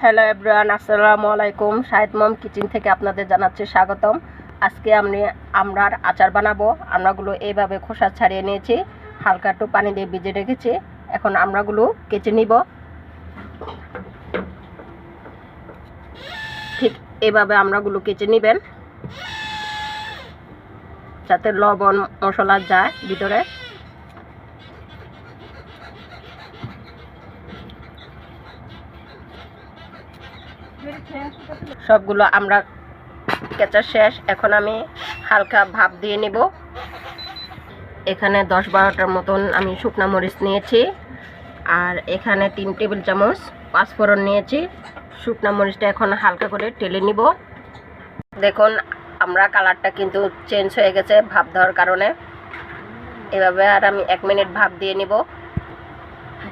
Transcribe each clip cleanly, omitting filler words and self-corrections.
Hello everyone, আসসালামু আলাইকুম। শাহিদ মম kitchen থেকে আপনাদের জানাচ্ছি স্বাগতম। আজকে আমরার আচার বানাবো। আমরাগুলো এইভাবে খোসা ছাড়িয়ে নিয়েছি, হালকা একটু পানি দিয়ে ভিজে রেখেছি। এখন আমরাগুলো কেচে নিব। ঠিক এইভাবে আমরাগুলো কেচে নেবেন, যাতে লবণ মশলা যায় ভিতরে। সবগুলো আমরা কেচা শেষ। এখন আমি হালকা ভাপ দিয়ে নিব। এখানে 10-12টার মতন আমি শুকনা মরিচ নিয়েছি, আর এখানে 3 টেবিল চামচ পাঁচফোড়ন নিয়েছি। শুকনা মরিচটা এখন হালকা করে টেলে নিব। দেখুন আমরা কালারটা কিন্তু চেঞ্জ হয়ে গেছে ভাপ দেওয়ার কারণে। এভাবে আর আমি 1 মিনিট ভাপ দিয়ে নিব।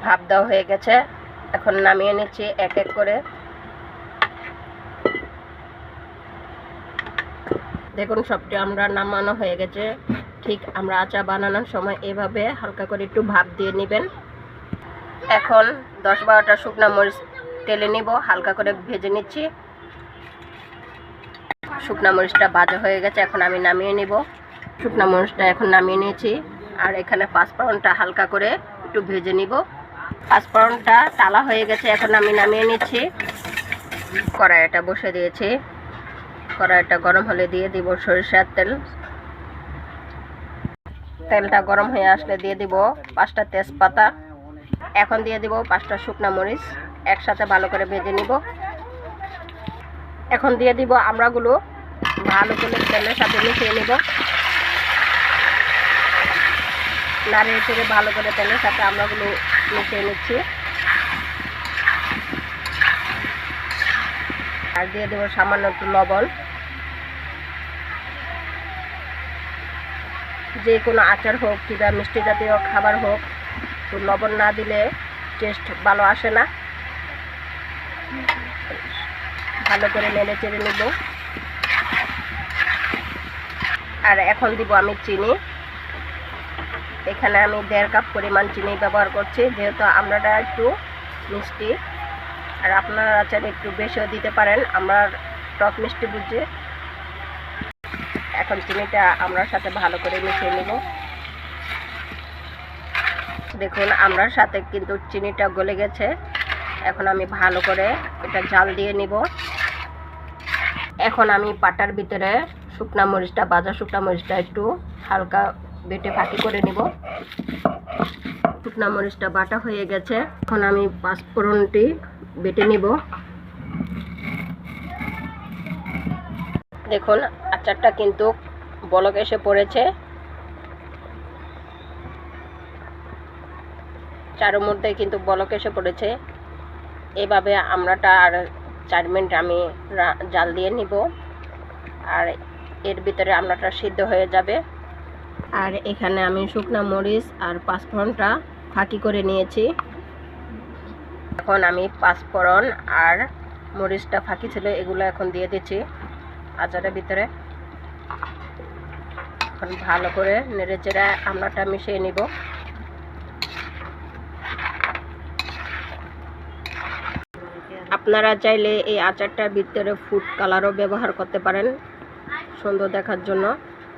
ভাপ দেওয়া হয়ে গেছে, এখন নামিয়ে নিচ্ছি এক এক করে। দেখুন সবটি আমরা নামানো হয়ে গেছে। ঠিক আমরা আচার বানানোর সময় এভাবে হালকা করে একটু ভাপ দিয়ে নেবেন। এখন 10-12টা শুকনো মরিচ তেলে নিব, হালকা করে ভেজে নিচ্ছি। শুকনো মরিচটা ভাজা হয়ে গেছে, এখন আমি নামিয়ে নিব। শুকনো মরিচটা এখন নামিয়ে নিয়েছি, আর এখানে পাঁচফোড়নটা হালকা করে একটু ভেজে নিব। পাঁচফোড়নটা টালা হয়ে গেছে, এখন আমি নামিয়ে নিচ্ছি। কড়াইটা বসে দিয়েছি। কড়াইটা গরম হলে দিয়ে দিব সরিষার তেল। তেলটা গরম হয়ে আসলে দিয়ে দিব 5টা তেজপাতা। এখন দিয়ে দিব 5টা শুকনো মরিচ, একসাথে ভালো করে ভেজে নিব। এখন দিয়ে দিব আমড়াগুলো, ভালো করে তেলের সাথে মিশিয়ে নিব। নাড়িয়ে চেড়ে ভালো করে তেলের সাথে আমড়াগুলো মিশিয়ে নিচ্ছি। আর দিয়ে দেবো সামান্য একটু লবণ। যে কোনো আচার হোক কিংবা মিষ্টি জাতীয় খাবার হোক, তো লবণ না দিলে টেস্ট ভালো আসে না। ভালো করে নেড়ে চেড়ে নেব। আর এখন দিব আমি চিনি। এখানে আমি 1.5 কাপ পরিমাণ চিনি ব্যবহার করছি, যেহেতু আমড়াটা একটু মিষ্টি। আর আপনারা আচারে একটু বেশিও দিতে পারেন, আমরা টক মিষ্টি বুঝে। এখন চিনিটা আমড়ার সাথে ভালো করে মিশিয়ে নেব। দেখুন আমড়ার সাথে কিন্তু চিনিটা গলে গেছে। এখন আমি ভালো করে এটা জাল দিয়ে নিব। এখন আমি পাটার ভিতরে শুকনা মরিচটা, ভাজা শুকনা মরিচটা একটু হালকা বেটে ফাঁকি করে নিব। শুকনা মরিচটা বাটা হয়ে গেছে, এখন আমি পাঁচফোড়নটি বেটে নিব। দেখুন আচারটা কিন্তু বলক এসে পড়েছে। চারোর মধ্যে কিন্তু বলক এসে পড়েছে। এভাবে আমড়াটা আর 4 মিনিট আমি জাল দিয়ে নিব, আর এর ভিতরে আমড়াটা সিদ্ধ হয়ে যাবে। আর এখানে আমি শুকনা মরিচ আর পাঁচফোড়নটা ফাঁকি করে নিয়েছি। এখন আমি পাঁচফোড়ন আর মরিচটা ফাঁকি ছিল, এগুলো এখন দিয়ে দিচ্ছি আচারের ভিতরে। এখন ভালো করে নেড়ে চেড়ে আমড়াটা মিশিয়ে নিব। আপনারা চাইলে এই আচারটার ভিতরে ফুড কালারও ব্যবহার করতে পারেন সুন্দর দেখার জন্য।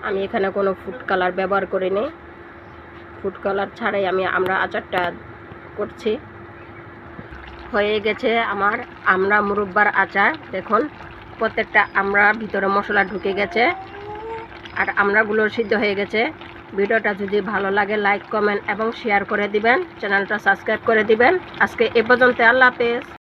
আমি এখানে কোনো ফুড কালার ব্যবহার করিনি। ফুড কালার ছাড়াই আমি আমড়া আচারটা করছি। হয়ে গেছে আমার আমড়া মুরব্বার আচার। দেখুন প্রত্যেকটা আমড়ার ভিতরে মশলা ঢুকে গেছে, আর আমড়াগুলো সিদ্ধ হয়ে গেছে। ভিডিওটা যদি ভালো লাগে লাইক, কমেন্ট এবং শেয়ার করে দিবেন। চ্যানেলটা সাবস্ক্রাইব করে দিবেন। আজকে এ পর্যন্ত, আল্লাহ হাফেজ।